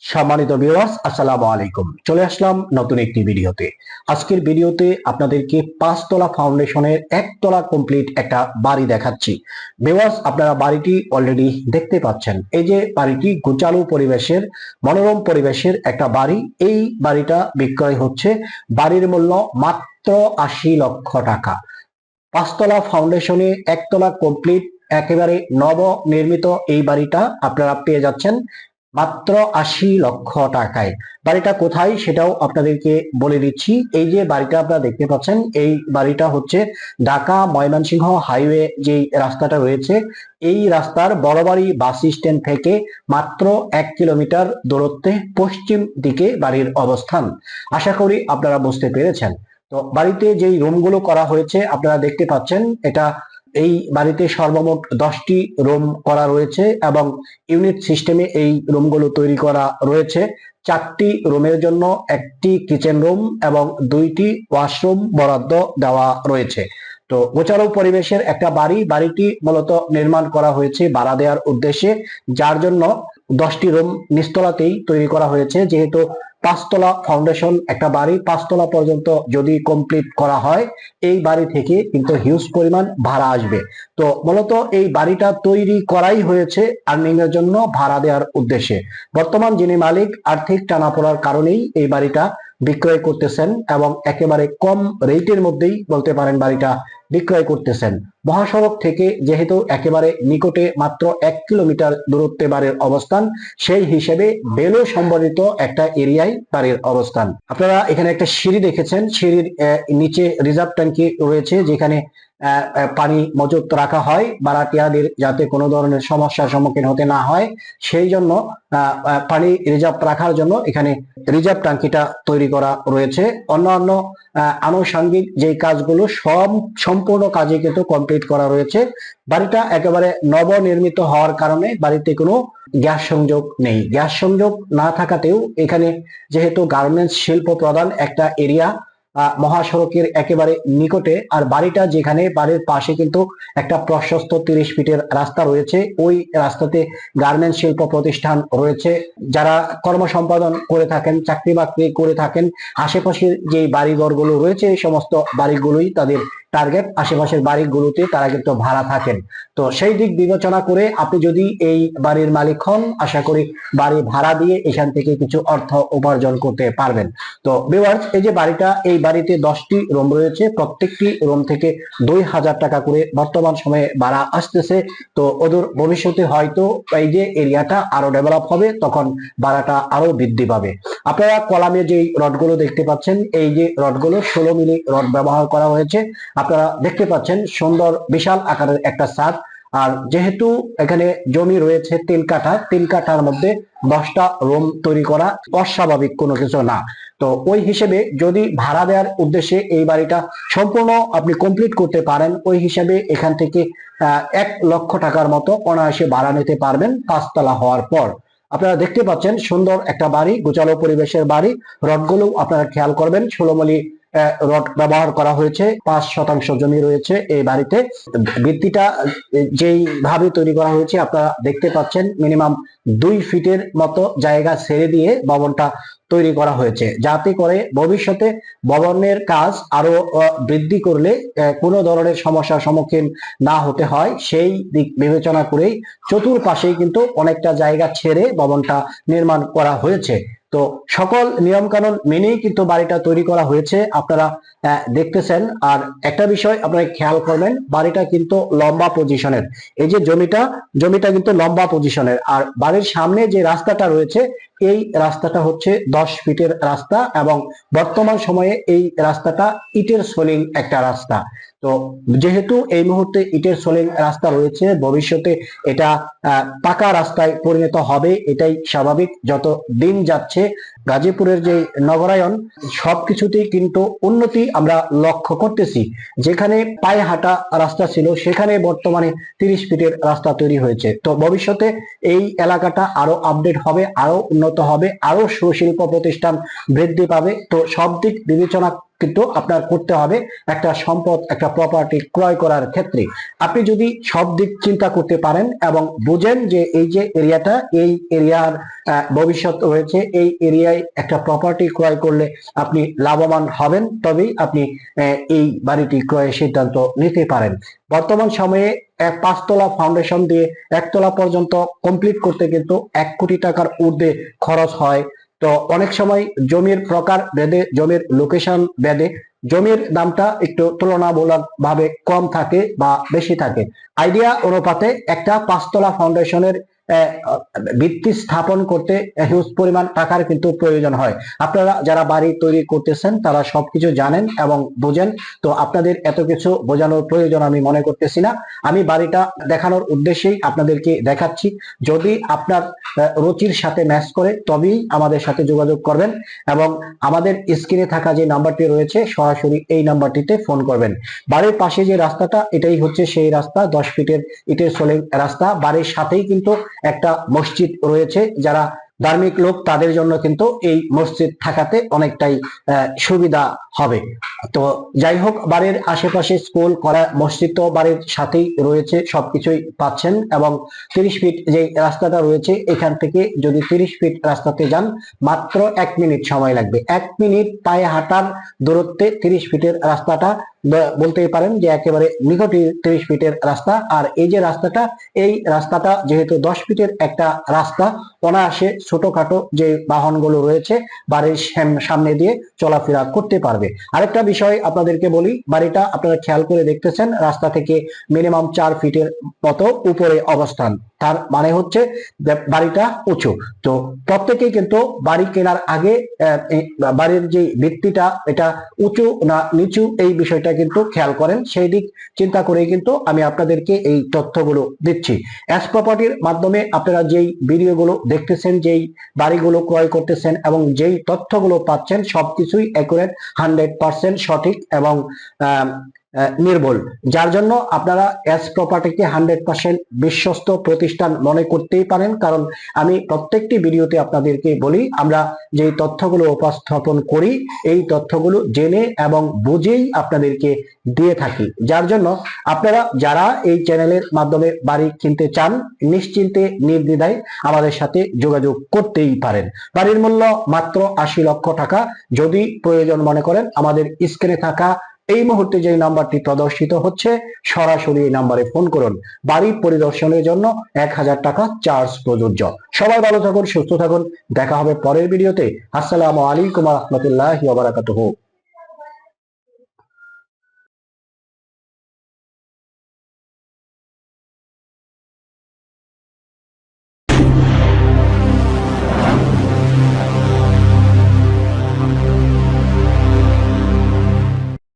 সম্মানিত ভিউয়ার্স, আসসালামু আলাইকুম। চলে আসলাম নতুন একটি ভিডিওতে। আজকের ভিডিওতে আপনাদেরকে 5 তলা ফাউন্ডেশনের 1 তলা কমপ্লিট একটা বাড়ি দেখাচ্ছি। ভিউয়ার্স, আপনারা বাড়িটি অলরেডি দেখতে পাচ্ছেন। এই যে বাড়িটি গোছালো পরিবেশের, মনোরম পরিবেশের একটা বাড়ি। এই বাড়িটা বিক্রয় হচ্ছে। বাড়ির মূল্য মাত্র 80 লক্ষ টাকা। 5 তলা ফাউন্ডেশনে 1 তলা কমপ্লিট, একেবারে নব নির্মিত এই বাড়িটা আপনারা পেয়ে যাচ্ছেন মাত্র 80 লক্ষ টাকায়। বাড়িটা কোথায় সেটাও আপনাদেরকে বলে দিচ্ছি। এই যে বাড়িটা আপনারা দেখতে পাচ্ছেন, এই বাড়িটা হচ্ছে ঢাকা ময়মনসিংহ হাইওয়ে যে রাস্তাটা রয়েছে, এই রাস্তার বড়বাড়ি বাস স্ট্যান্ড থেকে মাত্র 1 কিলোমিটার দূরত্বে পশ্চিম দিকে বাড়ির অবস্থান। আশা করি আপনারা বুঝতে পেরেছেন। তো বাড়িতে যেই রুমগুলো করা হয়েছে আপনারা দেখতে পাচ্ছেন, এটা এই বাড়িতে সর্বমোট 10টি রুম করা রয়েছে এবং ইউনিট সিস্টেমে এই রুমগুলো তৈরি করা রয়েছে। 4টি রুমের জন্য 1টি কিচেন রুম এবং 2টি ওয়াশরুম বরাদ্দ দেওয়া রয়েছে। তো গোছালো পরিবেশের একটা বাড়ি। বাড়িটি মূলত নির্মাণ করা হয়েছে ভাড়া দেওয়ার উদ্দেশ্যে, যার জন্য 10টি রুম নিচতলাতেই তৈরি করা হয়েছে। যেহেতু 5 তলা ফাউন্ডেশন একটা বাড়ি, 5 তলা পর্যন্ত যদি কমপ্লিট করা হয়, এই বাড়ি থেকে কিন্তু হিউজ পরিমাণ ভাড়া আসবে। তো মূলত এই বাড়িটা তৈরি করাই হয়েছে আর্নিং এর জন্য, ভাড়া দেওয়ার উদ্দেশ্যে। বর্তমান যিনি মালিক আর্থিক টানাপোড়ার কারণেই এই বাড়িটা বিক্রয় করতেছেন এবং একেবারে কম রেটের মধ্যেই বলতে পারেন বাড়িটা বিক্রয় করতেছেন। মহাসড়ক থেকে যেহেতু একেবারে নিকটে, মাত্র 1 কিলোমিটার দূরত্বে বাড়ির অবস্থান, সেই হিসেবে বেলো সম্বলিত একটা এরিয়ায় বাড়ির অবস্থান। আপনারা এখানে একটা সিঁড়ি দেখেছেন, সিঁড়ির নিচে রিজার্ভ ট্যাঙ্কি রয়েছে, যেখানে পানি মজুত রাখা হয় ভাড়াটিয়াদের, যাতে কোনো ধরনের সমস্যার সম্মুখীন হতে না হয়। সেই জন্য পানি রিজার্ভ রাখার জন্য এখানে রিজার্ভ ট্যাঙ্কিটা তৈরি করা রয়েছে। অন্যান্য আনুষঙ্গিক যে কাজগুলো সম্পূর্ণ কাজে কিন্তু কমপ্লিট করা রয়েছে। বাড়িটা একেবারে নবনির্মিত হওয়ার কারণে বাড়িতে কোনো গ্যাস সংযোগ নেই। গ্যাস সংযোগ না থাকাতেও এখানে যেহেতু গার্মেন্টস শিল্প প্রধান একটা এরিয়া, মহাসড়কের একেবারে নিকটে, আর বাড়িটা যেখানে, বাড়ির পাশে কিন্তু একটা প্রশস্ত 30 ফিটের রাস্তা রয়েছে। ওই রাস্তাতে গার্মেন্টস শিল্প প্রতিষ্ঠান রয়েছে। যারা কর্ম সম্পাদন করে থাকেন, চাকরি বাকরি করে থাকেন, আশেপাশের যে বাড়িঘরগুলো রয়েছে, এই সমস্ত বাড়িগুলোই তাদের টার্গেট। আশেপাশের বাড়িগুলোতে তারা কিন্তু ভাড়া থাকেন। তো সেই দিক বিবেচনা করে আপনি যদি এই বাড়ির মালিক হন, আশা করি বাড়ি ভাড়া দিয়ে এখান থেকে কিছু অর্থ উপার্জন করতে পারবেন। তো ভিউয়ার্স, এই যে বাড়িটা, এই বাড়িতে 10টি রুম রয়েছে। প্রত্যেকটি রুম থেকে 2000 টাকা করে বর্তমান সময়ে ভাড়া আসতেছে। তো ওদের ভবিষ্যতে হয়তো এই যে এরিয়াটা আরো ডেভেলপ হবে, তখন ভাড়াটা আরো বৃদ্ধি পাবে। আপনারা কলামে যে রডগুলো দেখতে পাচ্ছেন, এই যে রডগুলো 16 মিলি রড ব্যবহার করা হয়েছে। আপনারা দেখতে পাচ্ছেন সুন্দর বিশাল আকারের একটা ছাদ। আর যেহেতু এখানে জমি রয়েছে 3 কাঠা, 3 কাঠার মধ্যে 10টা রুম তৈরি করা অস্বাভাবিক কোনো কিছু না। তো ওই হিসেবে যদি ভাড়া দেওয়ার উদ্দেশ্যে এই বাড়িটা সম্পূর্ণ আপনি কমপ্লিট করতে পারেন, ওই হিসেবে এখান থেকে 1 লক্ষ টাকার মতো অনায়াসে ভাড়া নিতে পারবেন 5 তলা হওয়ার পর। আপনারা দেখতে পাচ্ছেন সুন্দর একটা বাড়ি, গোছালো পরিবেশের বাড়ি। রডগুলো আপনারা খেয়াল করবেন, 16 মিলি রড ব্যবহার করা হয়েছে। 5 শতাংশ জমি রয়েছে এই বাড়িতে। ভিত্তিটা যেই ভাবে তৈরি করা হয়েছে আপনারা দেখতে পাচ্ছেন, মিনিমাম 2 ফিটের মতো জায়গা ছেড়ে দিয়ে ভবনটা তৈরি করা হয়েছে, যাতে করে ভবিষ্যতে ভবনের কাজ আরো বৃদ্ধি করলে কোনো ধরনের সমস্যার সম্মুখীন না হতে হয়। সেই দিক বিবেচনা করেই চতুর্পাশেই কিন্তু অনেকটা জায়গা ছেড়ে ভবনটা নির্মাণ করা হয়েছে। তো সকল নিয়ম কানুন মেনেই কিন্তু বাড়িটা তৈরি করা হয়েছে, আপনারা দেখতেছেন। আর একটা বিষয় আপনারা খেয়াল করবেন, বাড়িটা কিন্তু লম্বা পজিশনের। এই যে জমিটা কিন্তু লম্বা পজিশনের। আর বাড়ির সামনে যে রাস্তাটা রয়েছে, এই রাস্তাটা হচ্ছে 10 ফিটের রাস্তা এবং বর্তমান সময়ে এই রাস্তাটা ইটের সোলিং একটা রাস্তা। তো যেহেতু এই মুহূর্তে ইটের সোলিং রাস্তা রয়েছে, ভবিষ্যতে এটা পাকা রাস্তায় পরিণত হবে, এটাই স্বাভাবিক। যত দিন যাচ্ছে গাজীপুরের যে নগরায়ন, সবকিছুতেই কিন্তু উন্নতি আমরা লক্ষ্য করতেছি। যেখানে পায়ে হাঁটা রাস্তা ছিল, সেখানে বর্তমানে 30 ফিটের রাস্তা তৈরি হয়েছে। তো ভবিষ্যতে এই এলাকাটা আরো আপডেট হবে, আরো উন্নত হবে, আরো সুশিল্প প্রতিষ্ঠান বৃদ্ধি পাবে। তো সব দিক বিবেচনা কিন্তু আপনার করতে হবে একটা সম্পদ, একটা প্রপার্টি ক্রয় করার ক্ষেত্রে। আপনি যদি সব দিক চিন্তা করতে পারেন এবং বুঝেন যে এই যে এরিয়াটা, এই এরিয়ার ভবিষ্যৎ রয়েছে, এই এরিয়ায় একটা প্রপার্টি ক্রয় করলে আপনি লাভবান হবেন, তবেই আপনি এই বাড়িটি ক্রয়ের সিদ্ধান্ত নিতে পারেন। বর্তমান সময়ে এক 5 তলা ফাউন্ডেশন দিয়ে 1 তলা পর্যন্ত কমপ্লিট করতে কিন্তু 1 কোটি টাকার ঊর্ধ্বে খরচ হয়। তো অনেক সময় জমির প্রকার ভেদে, জমির লোকেশন ভেদে জমির দামটা একটু তুলনামূলক ভাবে কম থাকে বা বেশি থাকে। আইডিয়া অনুপাতে একটা 5 তলা ফাউন্ডেশনের ভিত্তি স্থাপন করতে হিউজ পরিমাণ টাকার কিন্তু প্রয়োজন হয়। আপনারা যারা বাড়ি তৈরি করতেছেন তারা সবকিছু জানেন এবং বোঝেন, তো আপনাদের এত কিছু বোঝানোর প্রয়োজন আমি মনে করতেছি না। আমি বাড়িটা দেখানোর উদ্দেশ্যেই আপনাদেরকে দেখাচ্ছি। যদি আপনার রুচির সাথে ম্যাচ করে তবেই আমাদের সাথে যোগাযোগ করবেন এবং আমাদের স্ক্রিনে থাকা যে নাম্বারটি রয়েছে সরাসরি এই নাম্বারটিতে ফোন করবেন। বাড়ির পাশে যে রাস্তাটা, এটাই হচ্ছে সেই রাস্তা, 10 ফিটের ইটের সোলিং রাস্তা। বাড়ির সাথেই কিন্তু একটা মসজিদ রয়েছে, যারা ধার্মিক লোক তাদের জন্য কিন্তু এই মসজিদ থাকাতে অনেকটাই সুবিধা হবে। তো যাই হোক, বাড়ির আশেপাশে স্কুল, করা মসজিদ তো বাড়ির সাথেই রয়েছে, সবকিছুই পাচ্ছেন। এবং 30 ফিট যে রাস্তাটা রয়েছে, এখান থেকে যদি 30 ফিট রাস্তাতে যান মাত্র 1 মিনিট সময় লাগবে। 1 মিনিট পায়ে হাঁটার দূরত্বে 30 ফিটের রাস্তাটা বলতেই পারেন যে একেবারে নিকটে 30 ফিটের রাস্তা। আর এই যে রাস্তাটা, এই রাস্তাটা যেহেতু 10 ফিটের একটা রাস্তা, অনায়াসে ছোটখাটো যে বাহনগুলো রয়েছে বাড়ির সামনে দিয়ে চলাফেরা করতে পারবে। আরেকটা বিষয় আপনাদেরকে বলি, বাড়িটা আপনারা খেয়াল করে দেখতেছেন রাস্তা থেকে মিনিমাম 4 ফিটের মতো উপরে অবস্থান, তার মানে হচ্ছে বাড়িটা উঁচু। তো প্রত্যেকেই কিন্তু বাড়ি কেনার আগে বাড়ির যে ভিত্তিটা, এটা উঁচু না নিচু এই বিষয়টা কিন্তু খেয়াল করেন। সেই দিক চিন্তা করেই কিন্তু আমি আপনাদেরকে এই তথ্যগুলো দিচ্ছি। এস প্রপার্টির মাধ্যমে আপনারা যেই ভিডিওগুলো দেখতেছেন, যেই বাড়িগুলো ক্রয় করতেছেন এবং যেই তথ্যগুলো পাচ্ছেন, সবকিছুই অ্যাকুরেট, 100% সঠিক এবং নির্ভুল। যার জন্য আপনারা এস প্রপার্টিকে 100% বিশ্বস্ত প্রতিষ্ঠান মনে করতেই পারেন। কারণ আমি প্রত্যেকটি ভিডিওতে আপনাদেরকে বলি, আমরা যে তথ্যগুলো উপস্থাপন করি এই তথ্যগুলো জেনে এবং বুঝেই আপনাদেরকে দিয়ে থাকি। যার জন্য আপনারা যারা এই চ্যানেলের মাধ্যমে বাড়ি কিনতে চান, নিশ্চিন্তে নির্দ্বিধায় আমাদের সাথে যোগাযোগ করতেই পারেন। বাড়ির মূল্য মাত্র 80 লক্ষ টাকা। যদি প্রয়োজন মনে করেন, আমাদের স্ক্রিনে থাকা এই মুহূর্তে যে নাম্বারটি প্রদর্শিত হচ্ছে সরাসরি এই নাম্বারে ফোন করুন। বাড়ি পরিদর্শনের জন্য 1000 টাকা চার্জ প্রযোজ্য। সবাই ভালো থাকুন, সুস্থ থাকুন, দেখা হবে পরের ভিডিওতে। আসসালামু আলাইকুম ওয়া রাহমাতুল্লাহি ওয়া বারাকাতুহু।